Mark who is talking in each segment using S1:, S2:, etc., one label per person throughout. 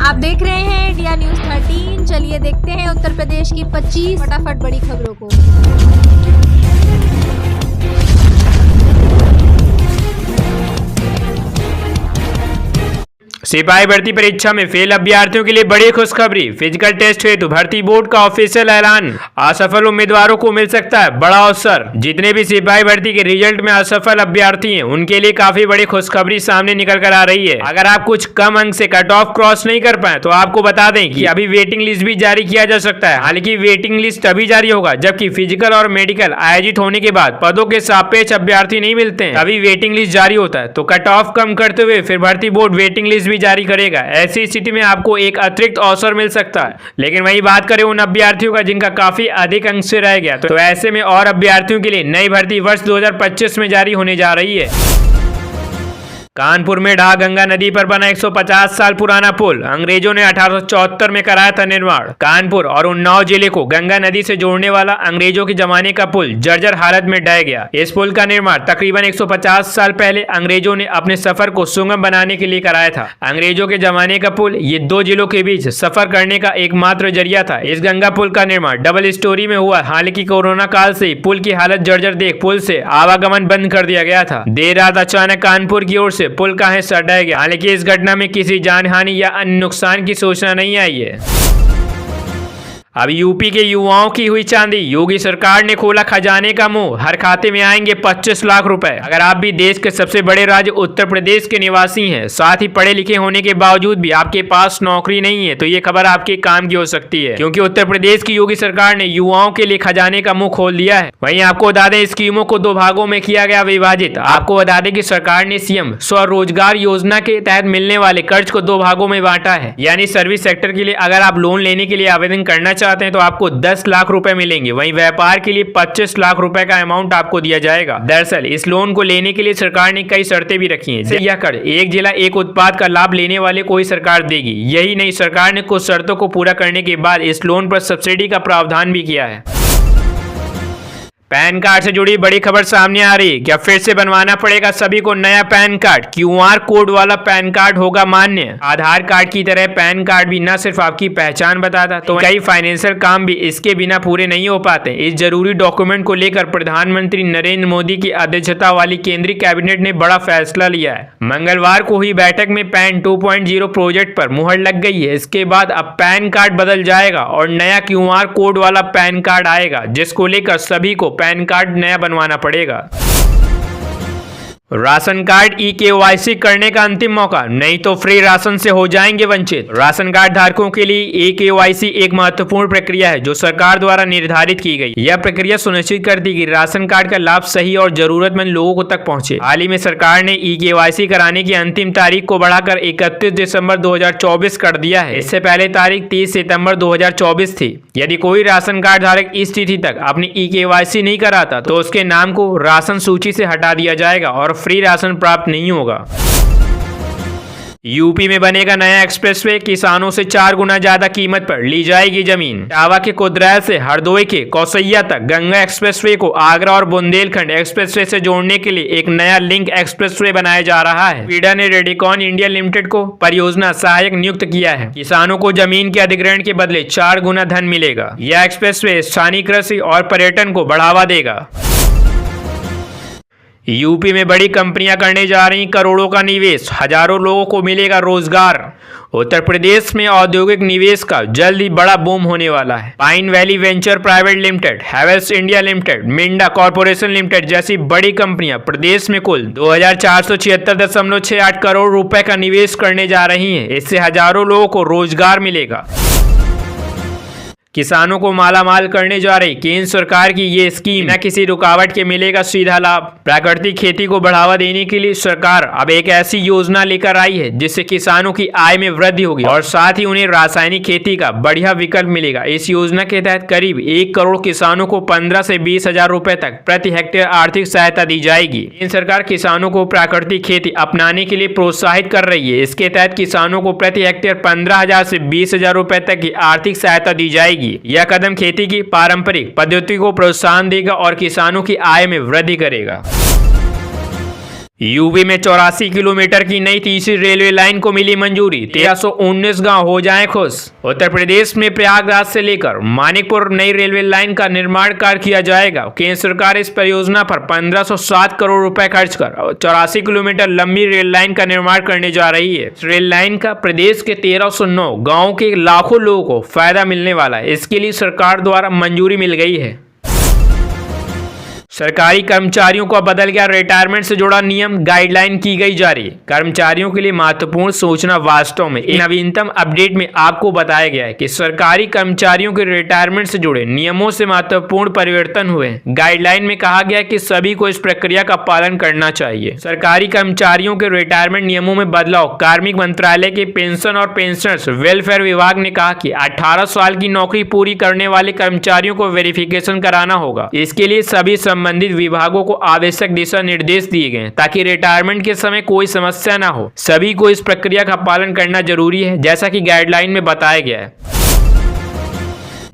S1: आप देख रहे हैं इंडिया न्यूज 13। चलिए देखते हैं उत्तर प्रदेश की 25 फटाफट बड़ी खबरों को।
S2: सिपाही भर्ती परीक्षा में फेल अभ्यर्थियों के लिए बड़ी खुशखबरी। फिजिकल टेस्ट हेतु भर्ती बोर्ड का ऑफिशियल ऐलान। असफल उम्मीदवारों को मिल सकता है बड़ा अवसर। जितने भी सिपाही भर्ती के रिजल्ट में असफल अभ्यर्थी हैं उनके लिए काफी बड़ी खुशखबरी सामने निकल कर आ रही है। अगर आप कुछ कम अंक से कट ऑफ क्रॉस नहीं कर पाए तो आपको बता दें कि अभी वेटिंग लिस्ट भी जारी किया जा सकता है। हालांकि वेटिंग लिस्ट तभी जारी होगा जबकि फिजिकल और मेडिकल आयोजित होने के बाद पदों के सापेक्ष अभ्यर्थी नहीं मिलते हैं, तभी वेटिंग लिस्ट जारी होता है। तो कट ऑफ कम करते हुए फिर भर्ती बोर्ड वेटिंग लिस्ट भी जारी करेगा। ऐसी स्थिति में आपको एक अतिरिक्त अवसर मिल सकता है। लेकिन वही बात करें उन अभ्यर्थियों का जिनका काफी अधिक अंक से रह गया, तो ऐसे में और अभ्यर्थियों के लिए नई भर्ती वर्ष 2025 में जारी होने जा रही है। कानपुर में ढाह गंगा नदी पर बना 150 साल पुराना पुल अंग्रेजों ने 1874 में कराया था निर्माण। कानपुर और उन्नाव जिले को गंगा नदी से जोड़ने वाला अंग्रेजों के जमाने का पुल जर्जर हालत में ढह गया। इस पुल का निर्माण तकरीबन 150 साल पहले अंग्रेजों ने अपने सफर को सुगम बनाने के लिए कराया था। अंग्रेजों के जमाने का पुल ये दो जिलों के बीच सफर करने का एकमात्र जरिया था। इस गंगा पुल का निर्माण डबल स्टोरी में हुआ। हालांकि कोरोना काल से पुल की हालत जर्जर देख पुल से आवागमन बंद कर दिया गया था। देर रात अचानक कानपुर की ओर से पुल का हिस्सा ढह गया। हालांकि इस घटना में किसी जानहानि या अन्य नुकसान की सूचना नहीं आई है। अब यूपी के युवाओं की हुई चांदी। योगी सरकार ने खोला खजाने का मुंह। हर खाते में आएंगे 25 लाख रुपए। अगर आप भी देश के सबसे बड़े राज्य उत्तर प्रदेश के निवासी हैं, साथ ही पढ़े लिखे होने के बावजूद भी आपके पास नौकरी नहीं है, तो ये खबर आपके काम की हो सकती है, क्योंकि उत्तर प्रदेश की योगी सरकार ने युवाओं के लिए खजाने का मुंह खोल दिया है। वहीं आपको बता दें स्कीमों को दो भागों में किया गया विभाजित। आपको बता दें कि सरकार ने सीएम स्वरोजगार योजना के तहत मिलने वाले कर्ज को दो भागों में बांटा है। यानी सर्विस सेक्टर के लिए अगर आप लोन लेने के लिए आवेदन करना चाहते हैं तो आपको 10 लाख रुपए मिलेंगे। वहीं व्यापार के लिए 25 लाख रुपए का अमाउंट आपको दिया जाएगा। दरअसल इस लोन को लेने के लिए सरकार ने कई शर्तें भी रखी हैं। यह कर एक जिला एक उत्पाद का लाभ लेने वाले को ही सरकार देगी। यही नहीं, सरकार ने कुछ शर्तों को पूरा करने के बाद इस लोन पर सब्सिडी का प्रावधान भी किया है। पैन कार्ड से जुड़ी बड़ी खबर सामने आ रही है। क्या फिर से बनवाना पड़ेगा सभी को नया पैन कार्ड? क्यूआर कोड वाला पैन कार्ड होगा मान्य। आधार कार्ड की तरह पैन कार्ड भी न सिर्फ आपकी पहचान बताता, तो कई फाइनेंशियल काम भी इसके बिना पूरे नहीं हो पाते। इस जरूरी डॉक्यूमेंट को लेकर प्रधानमंत्री नरेंद्र मोदी की अध्यक्षता वाली केंद्रीय कैबिनेट ने बड़ा फैसला लिया है। मंगलवार को हुई बैठक में पैन 2.0 प्रोजेक्ट पर मुहर लग गई है। इसके बाद अब पैन कार्ड बदल जाएगा और नया क्यूआर कोड वाला पैन कार्ड आएगा, जिसको लेकर सभी को पैन कार्ड नया बनवाना पड़ेगा। राशन कार्ड ई-केवाईसी करने का अंतिम मौका, नहीं तो फ्री राशन से हो जाएंगे वंचित। राशन कार्ड धारकों के लिए ई-केवाईसी एक महत्वपूर्ण प्रक्रिया है जो सरकार द्वारा निर्धारित की गई। यह प्रक्रिया सुनिश्चित करती है कि राशन कार्ड का लाभ सही और जरूरतमंद लोगों को तक पहुंचे। हाल ही में सरकार ने ई-केवाईसी कराने की अंतिम तारीख को बढ़ाकर 31 दिसंबर 2024 कर दिया है। इससे पहले तारीख 30 सितंबर 2024 थी। यदि कोई राशन कार्ड धारक इस तिथि तक अपनी ई-केवाईसी नहीं कराता तो उसके नाम को राशन सूची से हटा दिया जाएगा और फ्री राशन प्राप्त नहीं होगा। यूपी में बनेगा नया एक्सप्रेसवे। किसानों से 4 गुना ज्यादा कीमत पर ली जाएगी जमीन। टावा के कुदरैल से हरदोई के कौसैया तक गंगा एक्सप्रेसवे को आगरा और बुंदेलखंड एक्सप्रेसवे से जोड़ने के लिए एक नया लिंक एक्सप्रेसवे बनाया जा रहा है। पीडा ने रेडिकॉन इंडिया लिमिटेड को परियोजना सहायक नियुक्त किया है। किसानों को जमीन के अधिग्रहण के बदले 4 गुना धन मिलेगा। यह एक्सप्रेसवे स्थानीय कृषि और पर्यटन को बढ़ावा देगा। यूपी में बड़ी कंपनियां करने जा रही करोड़ों का निवेश। हजारों लोगों को मिलेगा रोजगार। उत्तर प्रदेश में औद्योगिक निवेश का जल्द ही बड़ा बूम होने वाला है। Pine valley venture private limited, Havells India limited, Minda corporation limited जैसी बड़ी कंपनियां प्रदेश में कुल 2476.68 करोड़ रुपए का निवेश करने जा रही हैं। इससे हजारों लोगों को रोजगार मिलेगा। किसानों को मालामाल करने जा रही केंद्र सरकार की ये स्कीम न किसी रुकावट के मिलेगा सीधा लाभ। प्राकृतिक खेती को बढ़ावा देने के लिए सरकार अब एक ऐसी योजना लेकर आई है जिससे किसानों की आय में वृद्धि होगी और साथ ही उन्हें रासायनिक खेती का बढ़िया विकल्प मिलेगा। इस योजना के तहत करीब 1 करोड़ किसानों को 15 से 20 हजार रुपए तक प्रति हेक्टेयर आर्थिक सहायता दी जाएगी। केंद्र सरकार किसानों को प्राकृतिक खेती अपनाने के लिए प्रोत्साहित कर रही है। इसके तहत किसानों को प्रति हेक्टेयर 15,000 से 20,000 रुपए तक की आर्थिक सहायता दी जाएगी। यह कदम खेती की पारंपरिक पद्धति को प्रोत्साहन देगा और किसानों की आय में वृद्धि करेगा। यूपी में 84 किलोमीटर की नई तीसरी रेलवे लाइन को मिली मंजूरी, 1319 गांव हो जाएं खुश। उत्तर प्रदेश में प्रयागराज से लेकर मानिकपुर नई रेलवे लाइन का निर्माण कार्य किया जाएगा। केंद्र सरकार इस परियोजना पर 1507 करोड़ रुपए खर्च कर 84 किलोमीटर लंबी रेल लाइन का निर्माण करने जा रही है। रेल लाइन का प्रदेश के 1309 गाँव के लाखों लोगों को फायदा मिलने वाला है। इसके लिए सरकार द्वारा मंजूरी मिल गई है। सरकारी कर्मचारियों को बदल गया रिटायरमेंट से जुड़ा नियम, गाइडलाइन की गई जारी। कर्मचारियों के लिए महत्वपूर्ण सूचना। वास्तव में एक नवीनतम अपडेट में आपको बताया गया है कि सरकारी कर्मचारियों के रिटायरमेंट से जुड़े नियमों से महत्वपूर्ण परिवर्तन हुए। गाइडलाइन में कहा गया कि सभी को इस प्रक्रिया का पालन करना चाहिए। सरकारी कर्मचारियों के रिटायरमेंट नियमों में बदलाव। कार्मिक मंत्रालय के पेंशन और पेंशनर्स वेलफेयर विभाग ने कहा कि 18 साल की नौकरी पूरी करने वाले कर्मचारियों को वेरिफिकेशन कराना होगा। इसके लिए सभी संबंधित विभागों को आवश्यक दिशा निर्देश दिए गए ताकि रिटायरमेंट के समय कोई समस्या ना हो। सभी को इस प्रक्रिया का पालन करना जरूरी है, जैसा कि गाइडलाइन में बताया गया है।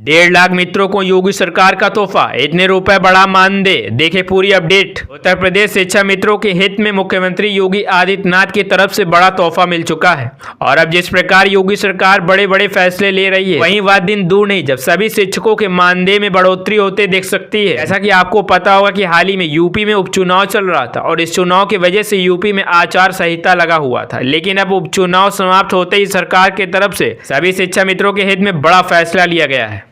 S2: 1.5 लाख मित्रों को योगी सरकार का तोहफा, इतने रुपए बड़ा मानदेय। देखे पूरी अपडेट। उत्तर प्रदेश शिक्षा मित्रों के हित में मुख्यमंत्री योगी आदित्यनाथ की तरफ से बड़ा तोहफा मिल चुका है। और अब जिस प्रकार योगी सरकार बड़े बड़े फैसले ले रही है, वहीं वह दिन दूर नहीं जब सभी शिक्षकों के मानदेय में बढ़ोतरी होते देख सकती है। जैसा कि आपको पता होगा कि हाल ही में यूपी में उपचुनाव चल रहा था और इस चुनाव की वजह से यूपी में आचार संहिता लगा हुआ था। लेकिन अब उपचुनाव समाप्त होते ही सरकार की तरफ से सभी शिक्षा मित्रों के हित में बड़ा फैसला लिया गया है।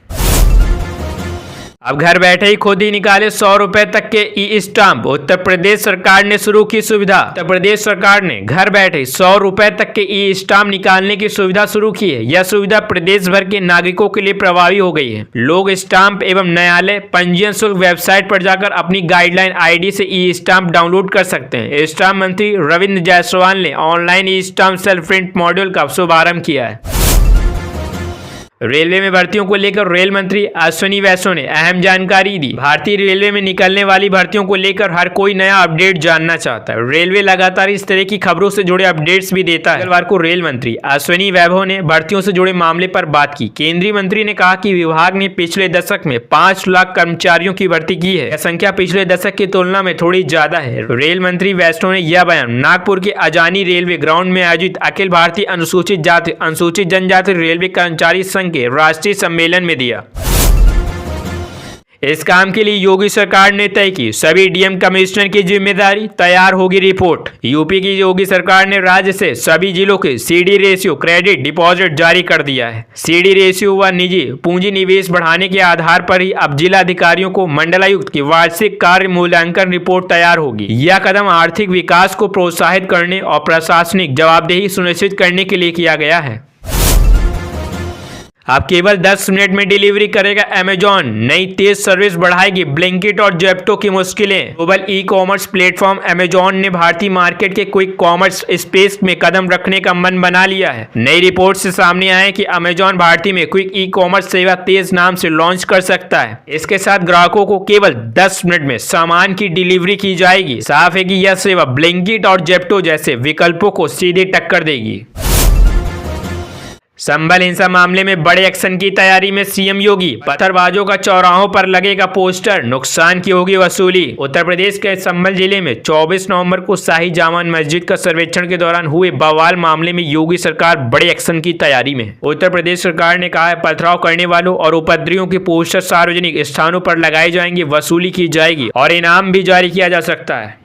S2: अब घर बैठे ही खुद ही निकाले 100 रुपए तक के ई स्टाम्प। उत्तर प्रदेश सरकार ने शुरू की सुविधा। उत्तर प्रदेश सरकार ने घर बैठे 100 रुपए तक के ई स्टाम्प निकालने की सुविधा शुरू की है। यह सुविधा प्रदेश भर के नागरिकों के लिए प्रभावी हो गई है। लोग स्टाम्प एवं न्यायालय पंजीयन शुल्क वेबसाइट पर जाकर अपनी गाइडलाइन आईडी से ई स्टाम्प डाउनलोड कर सकते हैं। स्टाम्प मंत्री रविंद्र जायसवाल ने online e stamp self print module का शुभारंभ किया है। रेलवे में भर्तियों को लेकर रेल मंत्री अश्विनी वैष्णव ने अहम जानकारी दी। भारतीय रेलवे में निकलने वाली भर्तियों को लेकर हर कोई नया अपडेट जानना चाहता है। रेलवे लगातार इस तरह की खबरों से जुड़े अपडेट्स भी देता है। मंगलवार को रेल मंत्री अश्विनी वैभव ने भर्तियों से जुड़े मामले पर बात की। केंद्रीय मंत्री ने कहा कि विभाग ने पिछले दशक में 5 लाख कर्मचारियों की भर्ती की है। यह संख्या पिछले दशक की तुलना में थोड़ी ज्यादा है। रेल मंत्री वैष्णव ने यह बयान नागपुर के अजानी रेलवे ग्राउंड में आयोजित अखिल भारतीय अनुसूचित जाति अनुसूचित जनजाति रेलवे कर्मचारी संघ के राष्ट्रीय सम्मेलन में दिया। इस काम के लिए योगी सरकार ने तय की सभी डीएम कमिश्नर की जिम्मेदारी, तैयार होगी रिपोर्ट। यूपी की योगी सरकार ने राज्य से सभी जिलों के सीडी रेशियो क्रेडिट डिपॉजिट जारी कर दिया है। सीडी रेशियो व निजी पूंजी निवेश बढ़ाने के आधार पर ही अब जिला अधिकारियों को मंडलायुक्त की वार्षिक कार्य मूल्यांकन रिपोर्ट तैयार होगी। यह कदम आर्थिक विकास को प्रोत्साहित करने और प्रशासनिक जवाबदेही सुनिश्चित करने के लिए किया गया है। अब केवल 10 मिनट में डिलीवरी करेगा अमेजॉन। नई तेज सर्विस बढ़ाएगी ब्लिंकिट और जेप्टो की मुश्किलें। Global e commerce platform Amazon ने भारतीय मार्केट के क्विक कॉमर्स स्पेस में कदम रखने का मन बना लिया है। नई रिपोर्ट से सामने आया कि अमेजॉन भारतीय में क्विक ई कॉमर्स सेवा तेज नाम से लॉन्च कर सकता है। इसके साथ ग्राहकों को केवल 10 मिनट में सामान की डिलीवरी की जाएगी। साफ है कि यह सेवा ब्लिंकिट और जेप्टो जैसे विकल्पों को सीधे टक्कर देगी। संभल हिंसा मामले में बड़े एक्शन की तैयारी में सीएम योगी। पत्थरबाजों का चौराहों पर लगेगा पोस्टर, नुकसान की होगी वसूली। उत्तर प्रदेश के संभल जिले में 24 नवंबर को शाही जामा मस्जिद का सर्वेक्षण के दौरान हुए बवाल मामले में योगी सरकार बड़े एक्शन की तैयारी में। उत्तर प्रदेश सरकार ने कहा है पथराव करने वालों और उपद्रवियों के पोस्टर सार्वजनिक स्थानों पर लगाए जाएंगे, वसूली की जाएगी और इनाम भी जारी किया जा सकता है।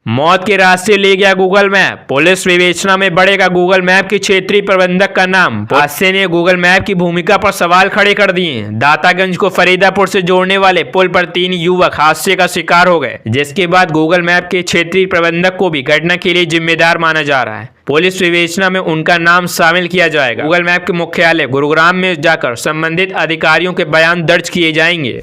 S2: मौत के रास्ते ले गया गूगल मैप। पुलिस विवेचना में बढ़ेगा गूगल मैप के क्षेत्रीय प्रबंधक का नाम। हादसे ने गूगल मैप की भूमिका पर सवाल खड़े कर दिए। दातागंज को फरीदापुर से जोड़ने वाले पुल पर 3 युवक हादसे का शिकार हो गए, जिसके बाद गूगल मैप के क्षेत्रीय प्रबंधक को भी घटना के लिए जिम्मेदार माना जा रहा है। पुलिस विवेचना में उनका नाम शामिल किया जाएगा। गूगल मैप के मुख्यालय गुरुग्राम में जाकर संबंधित अधिकारियों के बयान दर्ज किए जाएंगे।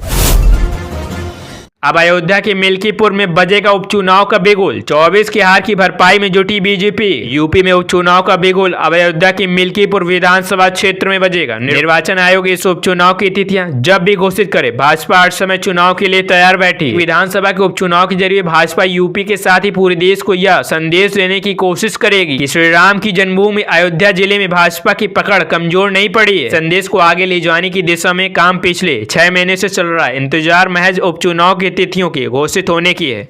S2: अब अयोध्या के मिल्कीपुर में बजेगा उपचुनाव का बिगुल। 24 की हार की भरपाई में जुटी बीजेपी। यूपी में उपचुनाव का बिगुल अब अयोध्या के मिल्कीपुर विधानसभा क्षेत्र में बजेगा। निर्वाचन आयोग इस उपचुनाव की तिथियां जब भी घोषित करे, भाजपा हर समय चुनाव के लिए तैयार बैठी। विधानसभा के उपचुनाव के जरिए भाजपा यूपी के साथ ही पूरे देश को यह संदेश देने की कोशिश करेगी कि श्री राम की जन्मभूमि अयोध्या जिले में भाजपा की पकड़ कमजोर नहीं पड़ी है। संदेश को आगे ले जाने की दिशा में काम पिछले 6 महीने से चल रहा है। इंतजार महज उपचुनाव की तिथियों के घोषित होने की है।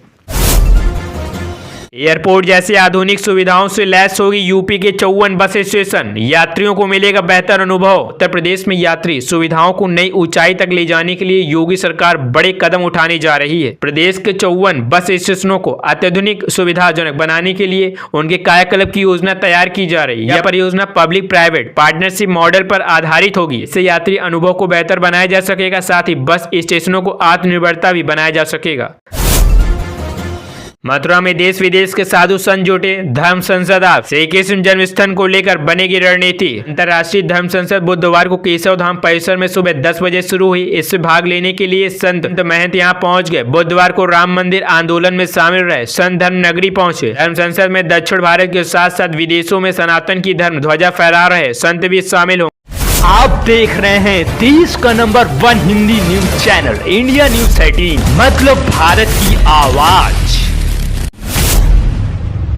S2: एयरपोर्ट जैसी आधुनिक सुविधाओं से लैस होगी यूपी के 54 बस स्टेशन, यात्रियों को मिलेगा बेहतर अनुभव। उत्तर प्रदेश में यात्री सुविधाओं को नई ऊंचाई तक ले जाने के लिए योगी सरकार बड़े कदम उठाने जा रही है। प्रदेश के 54 बस स्टेशनों को अत्याधुनिक सुविधाजनक बनाने के लिए उनके कायाकल्प की योजना तैयार की जा रही है। यह परियोजना पब्लिक प्राइवेट पार्टनरशिप मॉडल पर आधारित होगी। इससे यात्री अनुभव को बेहतर बनाया जा सकेगा, साथ ही बस स्टेशनों को आत्मनिर्भरता भी बनाया जा सकेगा। मथुरा में देश विदेश के साधु संत जुटे, धर्म संसद आप श्री कृष्ण जन्मस्थान को लेकर बनेगी रणनीति। अंतर्राष्ट्रीय धर्म संसद बुधवार को केशव धाम परिसर में सुबह 10 बजे शुरू हुई। इससे भाग लेने के लिए संत महंत यहां पहुंच गए। बुधवार को राम मंदिर आंदोलन में शामिल रहे संत धर्म नगरी पहुंचे। धर्म संसद में दक्षिण भारत के साथ साथ विदेशों में सनातन की धर्म ध्वजा फहरा रहे संत भी शामिल हो।
S3: आप देख रहे हैं देश का number 1 Hindi news channel India news 13, मतलब भारत की आवाज।